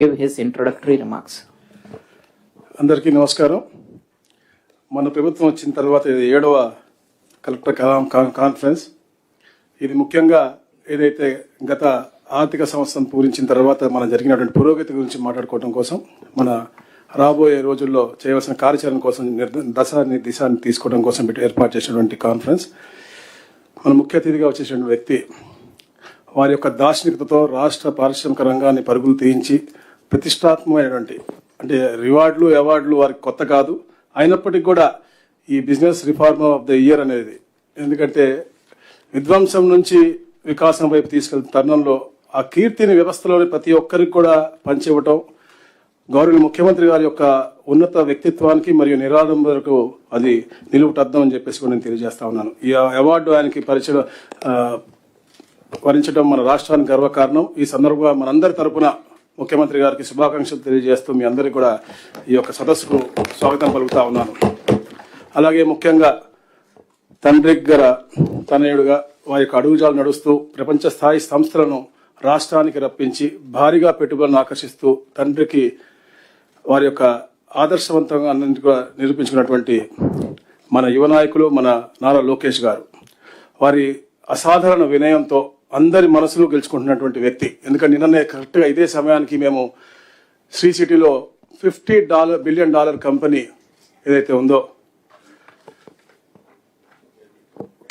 give his introductory remarks. అందరికీ నమస్కారం. మన ప్రభుత్వం వచ్చిన తర్వాత ఇది 7వ కలెక్టర్ కాన్ఫరెన్స్. ఇది ముఖ్యంగా ఏదైతే గత ఆర్థిక సంవత్సరం పూరించిన తర్వాత మన జరిగినటువంటి పురోగతి గురించి మాట్లాడుకోవడం కోసం, మన రాబోయే రోజుల్లో చేయవలసిన కార్యాచరణ కోసం దిశాన్ని తీసుకోవడం కోసం ఏర్పాటు చేసినటువంటి కాన్ఫరెన్స్. మన ముఖ్య అతిథిగా వచ్చేసినటువంటి వ్యక్తి వారి యొక్క దార్శనికతతో రాష్ట్ర పారిశ్రామిక రంగాన్ని పరుగులు తీయించి ప్రతిష్టాత్మకమైనటువంటి, అంటే రివార్డులు అవార్డులు వారికి కొత్త కాదు, అయినప్పటికీ కూడా ఈ business reformer of the year అనేది, ఎందుకంటే విధ్వంసం నుంచి వికాసం వైపు తీసుకెళ్తున్న తరుణంలో ఆ కీర్తిని వ్యవస్థలోని ప్రతి ఒక్కరికి కూడా పంచివ్వటం, గౌరవ ముఖ్యమంత్రి గారి యొక్క ఉన్నత వ్యక్తిత్వానికి మరియు నిరాడంబరకు అది నిలువుటద్దం అని చెప్పేసి కూడా నేను తెలియజేస్తా ఉన్నాను. ఈ అవార్డు ఆయనకి వరించడం మన రాష్ట్రానికి గర్వకారణం. ఈ సందర్భంగా మనందరి తరపున ముఖ్యమంత్రి గారికి శుభాకాంక్షలు తెలియజేస్తూ మీ అందరికీ కూడా ఈ యొక్క సదస్సుకు స్వాగతం పలుకుతా ఉన్నాను. అలాగే ముఖ్యంగా తండ్రి దగ్గర తనయుడుగా వారి యొక్క అడుగుజాలు నడుస్తూ ప్రపంచ స్థాయి సంస్థలను రాష్ట్రానికి రప్పించి భారీగా పెట్టుబడులను ఆకర్షిస్తూ తండ్రికి వారి యొక్క ఆదర్శవంతంగా అన్నింటి కూడా నిరూపించుకున్నటువంటి మన యువ నాయకులు మన నారా లోకేష్ గారు, వారి అసాధారణ వినయంతో అందరి మనసులు గెలుచుకుంటున్నటువంటి వ్యక్తి. ఎందుకంటే నిన్ననే కరెక్ట్గా ఇదే సమయానికి మేము శ్రీ సిటీలో $50 బిలియన్ కంపెనీ ఏదైతే ఉందో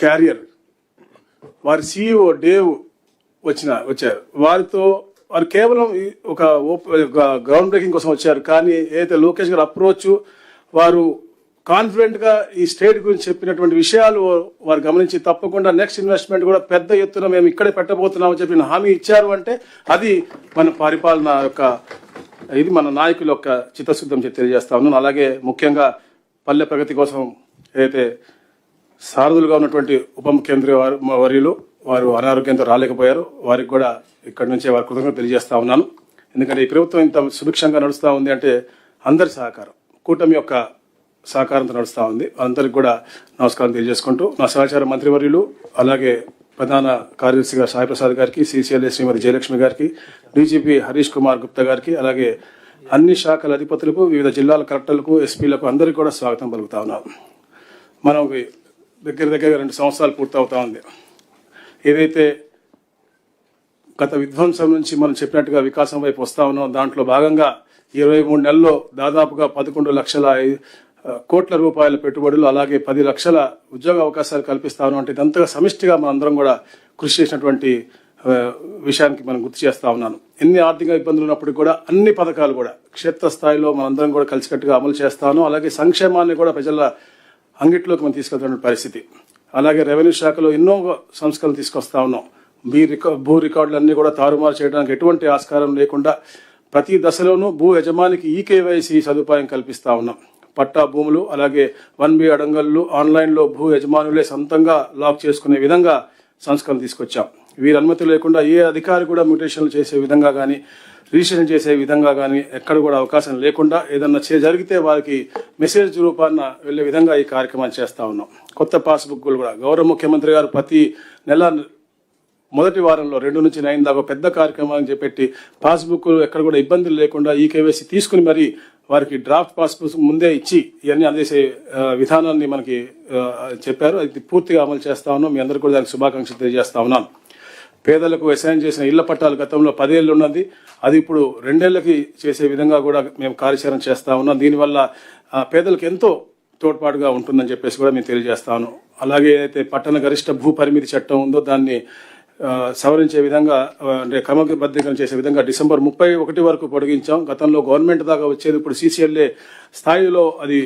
క్యారియర్, వారి CEO డేవ్ వచ్చారు. వారు కేవలం ఒక గ్రౌండ్ బ్రేకింగ్ కోసం వచ్చారు. కానీ ఏదైతే లోకేష్ గారు అప్రోచ్, వారు కాన్ఫిడెంట్ గా ఈ స్టేట్ గురించి చెప్పినటువంటి విషయాలు వారు గమనించి తప్పకుండా నెక్స్ట్ ఇన్వెస్ట్మెంట్ కూడా పెద్ద ఎత్తున మేము ఇక్కడే పెట్టబోతున్నామని చెప్పిన హామీ ఇచ్చారు. అంటే అది మన పరిపాలన యొక్క, ఇది మన నాయకుల యొక్క చిత్తశుద్ధం తెలియజేస్తా ఉన్నాను. అలాగే ముఖ్యంగా పల్లె ప్రగతి కోసం ఏదైతే సారథులుగా ఉన్నటువంటి ఉప ముఖ్యమంత్రి వర్యులు వారు అనారోగ్యంతో రాలేకపోయారు, వారికి కూడా ఇక్కడి నుంచే వారి కృతజ్ఞత తెలియజేస్తా ఉన్నాను. ఎందుకంటే ఈ ప్రభుత్వం ఇంత సుభిక్షంగా నడుస్తూ ఉంది అంటే అందరి సహకారం, కూటమి యొక్క సహకారంతో నడుస్తూ ఉంది. అందరికి కూడా నమస్కారం తెలియజేసుకుంటూ నా సహచార మంత్రివర్యులు, అలాగే ప్రధాన కార్యదర్శిగా సాయి ప్రసాద్ గారికి, CCLA శ్రీమతి జయలక్ష్మి గారికి, DGP హరీష్ కుమార్ గుప్తా గారికి, అలాగే అన్ని శాఖల అధిపతులకు, వివిధ జిల్లాల కలెక్టర్లకు, SPలకు అందరికీ కూడా స్వాగతం పలుకుతా ఉన్నాం. మనం దగ్గర 2 సంవత్సరాలు పూర్తవుతా ఉంది. ఏదైతే గత విధ్వంసం నుంచి మనం చెప్పినట్టుగా వికాసం వైపు వస్తా ఉన్నాం, దాంట్లో భాగంగా 23 నెలల్లో దాదాపుగా 11 లక్షల కోట్ల రూపాయల పెట్టుబడులు, అలాగే 10 లక్షల ఉద్యోగ అవకాశాలు కల్పిస్తాను. అంటే ఇదంతగా సమిష్టిగా మనందరం కూడా కృషి చేసినటువంటి విషయానికి మనం గుర్తు చేస్తా ఉన్నాను. ఎన్ని ఆర్థిక ఇబ్బందులు ఉన్నప్పటికీ కూడా అన్ని పథకాలు కూడా క్షేత్రస్థాయిలో మనందరం కూడా కలిసికట్టుగా అమలు చేస్తాను. అలాగే సంక్షేమాన్ని కూడా ప్రజల అంగిట్లోకి మనం తీసుకెళ్తున్న పరిస్థితి. అలాగే రెవెన్యూ శాఖలో ఎన్నో సంస్కరణలు తీసుకొస్తా ఉన్నాం. భూ రికార్డులన్నీ కూడా తారుమారు చేయడానికి ఎటువంటి ఆస్కారం లేకుండా ప్రతి దశలోనూ భూ యజమానికి EKYC సదుపాయం కల్పిస్తా ఉన్నాం. పట్టా భూములు, అలాగే 1B అడంగళ్ళు ఆన్లైన్లో భూ యజమానులే సొంతంగా లాక్ చేసుకునే విధంగా సంస్కరణ తీసుకొచ్చాం. వీరి అనుమతి లేకుండా ఏ అధికారి కూడా మ్యూటేషన్లు చేసే విధంగా కానీ, రిజిస్ట్రేషన్ చేసే విధంగా కానీ ఎక్కడ కూడా అవకాశం లేకుండా ఏదన్నా జరిగితే వారికి మెసేజ్ రూపాన వెళ్లే విధంగా ఈ కార్యక్రమాన్ని చేస్తా ఉన్నాం. కొత్త పాస్బుక్లు కూడా గౌరవ ముఖ్యమంత్రి గారు ప్రతి నెల మొదటి వారంలో 2 నుంచి 9 దాకా పెద్ద కార్యక్రమాన్ని చేపట్టి పాస్బుక్ ఎక్కడ కూడా ఇబ్బందులు లేకుండా EKYC తీసుకుని మరి వారికి డ్రాఫ్ట్ పాస్బుక్ ముందే ఇచ్చి ఇవన్నీ అందేసే విధానాన్ని మనకి చెప్పారు. అది పూర్తిగా అమలు చేస్తా ఉన్నాం. మీ అందరికీ కూడా దానికి శుభాకాంక్షలు తెలియజేస్తా ఉన్నాను. పేదలకు అసైన్ చేసిన ఇళ్ల పట్టాలు గతంలో 10 ఏళ్ళు ఉన్నది, అది ఇప్పుడు 2 ఏళ్లకి చేసే విధంగా కూడా మేము కార్యాచరణ చేస్తా ఉన్నాం. దీనివల్ల పేదలకు ఎంతో తోడ్పాటుగా ఉంటుందని చెప్పేసి కూడా మేము తెలియజేస్తాను. అలాగే అయితే పట్టణ గరిష్ట భూ పరిమితి చట్టం ఉందో దాన్ని సవరించే విధంగా, అంటే క్రమబద్ధీకరణ చేసే విధంగా డిసెంబర్ 31 వరకు పొడిగించాం. గతంలో గవర్నమెంట్ దాకా వచ్చేది ఇప్పుడు CCLA స్థాయిలో అది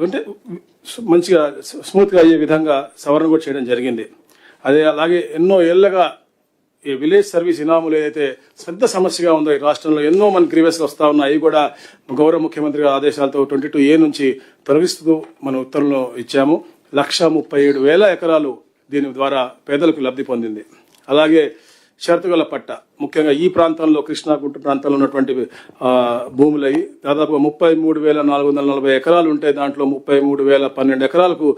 అంటే మంచిగా స్మూత్గా అయ్యే విధంగా సవరణ కూడా చేయడం జరిగింది. అలాగే ఎన్నో ఏళ్లగా ఈ విలేజ్ సర్వీస్ ఇనాములు ఏదైతే పెద్ద సమస్యగా ఉందో ఈ రాష్ట్రంలో ఎన్నో మన గ్రీవెస్లు వస్తా ఉన్నాయి, అవి కూడా గౌరవ ముఖ్యమంత్రి గారి ఆదేశాలతో 22A నుంచి తొలగిస్తూ మన ఉత్తర్వులు ఇచ్చాము. 137,000 ఎకరాలు దీని ద్వారా పేదలకు లబ్ధి పొందింది. అలాగే షరతుగల పట్ట, ముఖ్యంగా ఈ ప్రాంతంలో కృష్ణా గుంట ప్రాంతంలో ఉన్నటువంటి భూములవి దాదాపుగా 33,440 ఎకరాలు ఉంటే దాంట్లో 33,012 ఎకరాలకు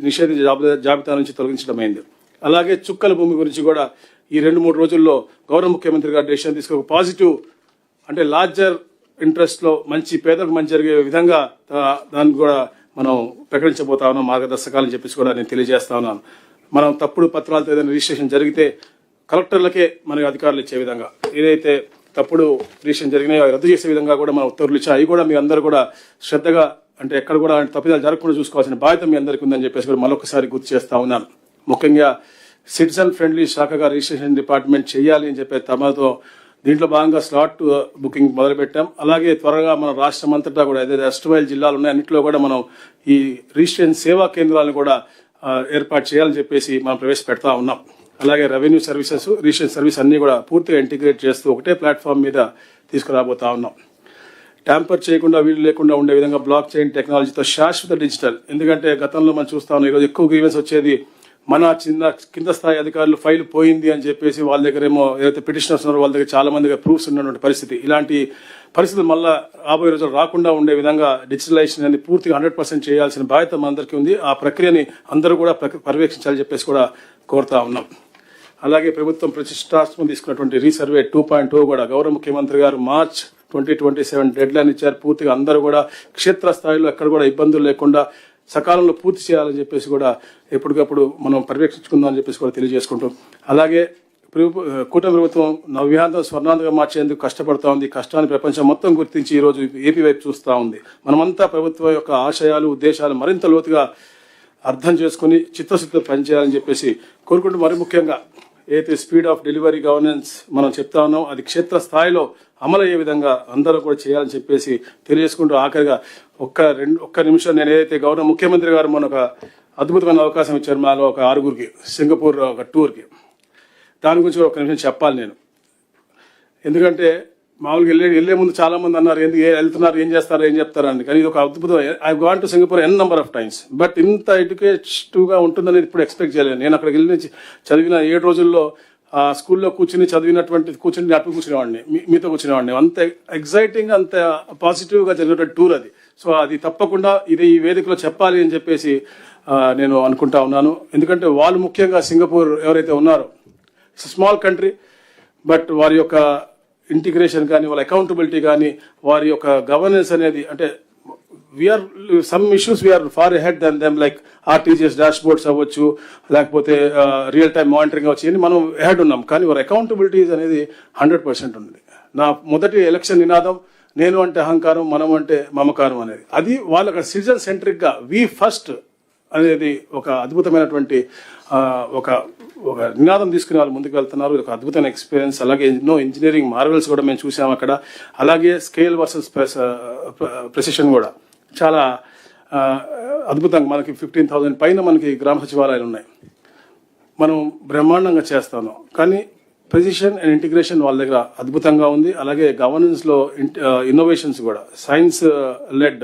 నిషేధించే జాబితా నుంచి తొలగించడమైంది. అలాగే చుక్కల భూమి గురించి కూడా ఈ 2-3 రోజుల్లో గౌరవ ముఖ్యమంత్రి గారు డెసిషన్ తీసుకుని పాజిటివ్ అంటే లార్జర్ ఇంట్రెస్ట్లో మంచి పేదలకు మంచి జరిగే విధంగా దాన్ని కూడా మనం ప్రకటించబోతా ఉన్నాం మార్గదర్శకాలని చెప్పేసి కూడా నేను తెలియజేస్తా ఉన్నాను. మనం తప్పుడు పత్రాలతో ఏదైనా రిజిస్ట్రేషన్ జరిగితే కలెక్టర్లకే మనకి అధికారులు ఇచ్చే విధంగా, ఏదైతే తప్పుడు రిజిస్ట్రేషన్ జరిగినాయో రద్దు చేసే విధంగా కూడా మనం ఉత్తర్వులు ఇచ్చాం. అవి కూడా మీ అందరూ కూడా శ్రద్ధగా, అంటే ఎక్కడ కూడా తప్పిదాలు జరగకుండా చూసుకోవాల్సిన బాధ్యత మీ అందరికీ ఉందని చెప్పేసి కూడా మరొకసారి గుర్తు చేస్తా ఉన్నాను. ముఖ్యంగా సిటిజన్ ఫ్రెండ్లీ శాఖగా రిజిస్ట్రేషన్ డిపార్ట్మెంట్ చేయాలి అని చెప్పే తమతో దీంట్లో భాగంగా స్లాట్ బుకింగ్ మొదలుపెట్టాం. అలాగే త్వరగా మన రాష్ట్రం అంతటా కూడా ఏదైతే అస్ట్రైల్ జిల్లాలు ఉన్నాయి అన్నింటిలో కూడా మనం ఈ రిజిస్ట్రేషన్ సేవా కేంద్రాలను కూడా ఏర్పాటు చేయాలని చెప్పేసి మనం ప్రవేశపెడతా ఉన్నాం. అలాగే రెవెన్యూ సర్వీసెస్, రిజిస్ట్రేషన్ సర్వీస్ అన్ని కూడా పూర్తిగా ఇంటిగ్రేట్ చేస్తూ ఒకటే ప్లాట్ఫామ్ మీద తీసుకురాబోతా ఉన్నాం. ట్యాంపర్ చేయకుండా, వీలు లేకుండా ఉండే విధంగా బ్లాక్ చైన్ టెక్నాలజీతో శాశ్వత డిజిటల్. ఎందుకంటే గతంలో మనం చూస్తా ఉన్నాం, ఈరోజు ఎక్కువ గ్రీవెన్స్ వచ్చేది మన కింద స్థాయి అధికారులు ఫైల్ పోయింది అని చెప్పేసి వాళ్ళ దగ్గర ఏమో ఏదైతే పిటిషనర్స్ ఉన్నారో వాళ్ళ దగ్గర చాలా మందిగా ప్రూఫ్స్ ఉన్నటువంటి పరిస్థితి. ఇలాంటి పరిస్థితులు మళ్ళా రాబోయే రోజులు రాకుండా ఉండే విధంగా డిజిటలైజేషన్ అనేది పూర్తిగా 100% చేయాల్సిన బాధ్యత మనందరికీ ఉంది. ఆ ప్రక్రియని అందరూ కూడా పర్యవేక్షించాలని చెప్పేసి కూడా కోరుతా ఉన్నాం. అలాగే ప్రభుత్వం ప్రతిష్టాత్మకం తీసుకున్నటువంటి రీసర్వే 2.0 కూడా గౌరవ ముఖ్యమంత్రి గారు మార్చ్ 2027 డెడ్ లైన్ ఇచ్చారు. పూర్తిగా అందరూ కూడా క్షేత్రస్థాయిలో ఎక్కడ కూడా ఇబ్బందులు లేకుండా సకాలంలో పూర్తి చేయాలని చెప్పేసి కూడా ఎప్పటికప్పుడు మనం పర్యవేక్షించుకుందాం అని చెప్పేసి కూడా తెలియజేసుకుంటాం. అలాగే కూటమి ప్రభుత్వం నవ్యాంధ్ర స్వర్ణాంధ్రగా మార్చేందుకు కష్టపడతా ఉంది. కష్టాన్ని ప్రపంచం మొత్తం గుర్తించి ఈరోజు ఏపీ వైపు చూస్తూ ఉంది. మనమంతా ప్రభుత్వం యొక్క ఆశయాలు, ఉద్దేశాలు మరింత లోతుగా అర్థం చేసుకుని చిత్తశుద్ధితో పనిచేయాలని చెప్పేసి కోరుకుంటూ, మరి ముఖ్యంగా ఏదైతే స్పీడ్ ఆఫ్ డెలివరీ గవర్నెన్స్ మనం చెప్తా ఉన్నాం అది క్షేత్ర స్థాయిలో అమలయ్యే విధంగా అందరూ కూడా చేయాలని చెప్పేసి తెలియజేసుకుంటూ, ఆఖరిగా ఒక్క నిమిషం నేను ఏదైతే గౌరవ ముఖ్యమంత్రి గారు మన ఒక అద్భుతమైన అవకాశం ఇచ్చారు మాలో ఒక 6గురికి సింగపూర్ ఒక టూర్కి, దాని గురించి ఒక నిమిషం చెప్పాలి నేను. ఎందుకంటే మామూలుగా వెళ్లే ముందు చాలా మంది అన్నారు ఎందుకు వెళ్తున్నారు, ఏం చేస్తారు, ఏం చెప్తారని. కానీ ఇది ఒక అద్భుతం. I gone to Singapore n number of times, but ఇంత ఎడ్యుకేటివ్గా ఉంటుందని ఇప్పుడు ఎక్స్పెక్ట్ చేయలేదు. నేను అక్కడికి వెళ్ళి చదివిన 7 రోజుల్లో ఆ స్కూల్లో కూర్చుని అటు కూర్చునేవాడిని, మీతో కూర్చునేవాడిని. అంత ఎగ్జైటింగ్, అంత పాజిటివ్గా జరిగినటువంటి టూర్ అది. సో అది తప్పకుండా ఈ వేదికలో చెప్పాలి అని చెప్పేసి నేను అనుకుంటా ఉన్నాను. ఎందుకంటే వాళ్ళు ముఖ్యంగా సింగపూర్ ఎవరైతే ఉన్నారో స్మాల్ కంట్రీ, బట్ వారి యొక్క ఇంటిగ్రేషన్ కానీ, వాళ్ళ అకౌంటబిలిటీ కానీ, వారి యొక్క గవర్నెన్స్ అనేది, అంటే we are some issues we are far head than them, like RTGS dashboards అవ్వచ్చు, లేకపోతే రియల్ టైమ్ మానిటరింగ్ అవ్వచ్చు, అని మనం హెడ్ ఉన్నాం. కానీ వారి అకౌంటబిలిటీస్ అనేది 100% ఉంది. నా మొదటి ఎలక్షన్ నినాదం నేను అంటే అహంకారం, మనం అంటే మమకారం అనేది. అది వాళ్ళ సిటిజన్ సెంట్రిక్గా వి ఫస్ట్ అనేది ఒక అద్భుతమైనటువంటి ఒక నినాదం తీసుకుని వాళ్ళు ముందుకు వెళ్తున్నారు. ఇది ఒక అద్భుతమైన ఎక్స్పీరియన్స్. అలాగే ఎన్నో ఇంజనీరింగ్ మార్వెల్స్ కూడా మేము చూసాము అక్కడ. అలాగే స్కేల్ వర్సెస్ ప్రెసిషన్ కూడా చాలా అద్భుతంగా, మనకి 15,000 పైన మనకి గ్రామ సచివాలయాలు ఉన్నాయి. మనం బ్రహ్మాండంగా చేస్తాను. కానీ ప్రెసిషన్ అండ్ ఇంటిగ్రేషన్ వాళ్ళ దగ్గర అద్భుతంగా ఉంది. అలాగే గవర్నెన్స్లో ఇన్నోవేషన్స్ కూడా, సైన్స్ లెడ్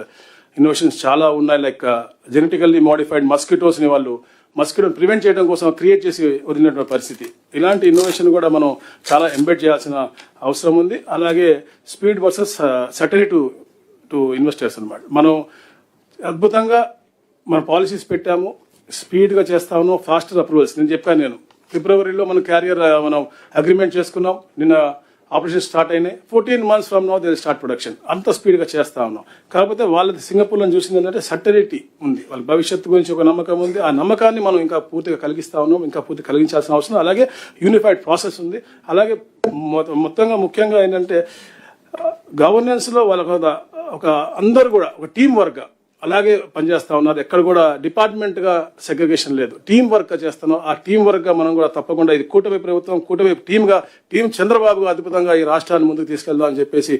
ఇన్నోవేషన్స్ చాలా ఉన్నాయి. లైక్ జెనెటికల్లీ మోడిఫైడ్ మస్కిటోస్ని వాళ్ళు మస్కిటోని ప్రివెంట్ చేయడం కోసం క్రియేట్ చేసి వదిలినటువంటి పరిస్థితి. ఇలాంటి ఇన్నోవేషన్ కూడా మనం చాలా ఎంబెడ్ చేయాల్సిన అవసరం ఉంది. అలాగే speed versus certainty to investors అనమాట. మనం అద్భుతంగా మన పాలసీస్ పెట్టాము, స్పీడ్గా చేస్తాము, ఫాస్టర్ అప్రూవల్స్. నేను చెప్పాను, నేను ఫిబ్రవరిలో మనం క్యారియర్ మనం అగ్రిమెంట్ చేసుకున్నాం. నిన్న ఆపరేషన్ స్టార్ట్ అయినాయి. 14 months from now they start production. అంత స్పీడ్గా చేస్తా ఉన్నాం. కాకపోతే వాళ్ళది సింగపూర్లో చూసింది ఏంటంటే సర్టనిటీ ఉంది, వాళ్ళ భవిష్యత్తు గురించి ఒక నమ్మకం ఉంది. ఆ నమ్మకాన్ని మనం ఇంకా పూర్తిగా కలిగిస్తా ఉన్నాం, ఇంకా పూర్తిగా కలిగించాల్సిన అవసరం. అలాగే యూనిఫైడ్ ప్రాసెస్ ఉంది. అలాగే మొత్తంగా ముఖ్యంగా ఏంటంటే గవర్నెన్స్లో వాళ్ళ ఒక అందరూ కూడా ఒక టీం వర్క్ అలాగే పనిచేస్తా ఉన్నారు. ఎక్కడ కూడా డిపార్ట్మెంట్గా సెగ్రిగేషన్ లేదు, టీం వర్క్గా చేస్తున్నాం. ఆ టీం వర్క్గా మనం కూడా తప్పకుండా ఇది కూటమి ప్రభుత్వం, కూటమి టీం చంద్రబాబు అద్భుతంగా ఈ రాష్ట్రాన్ని ముందుకు తీసుకెళ్దాం అని చెప్పేసి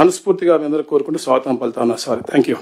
మనస్ఫూర్తిగా మీ అందరూ కోరుకుంటూ స్వాగతం పలుతా ఉన్నా. Sorry, thank you.